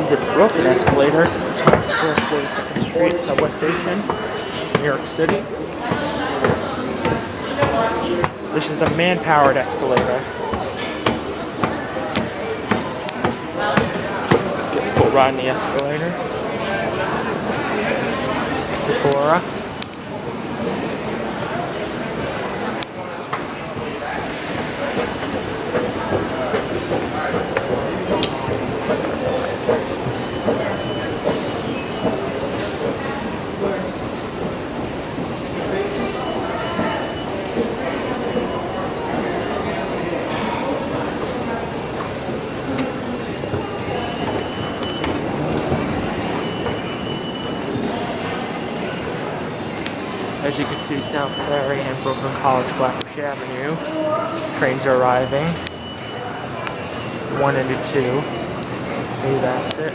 is the Brooklyn Escalator, Square 42nd Street, Subway Station, New York City. This is the man-powered escalator. Get full ride in the escalator. Sephora. As you can see, it's down Ferry and Brooklyn College, Flatbush Avenue. Trains are arriving. 1 into 2. Maybe that's it.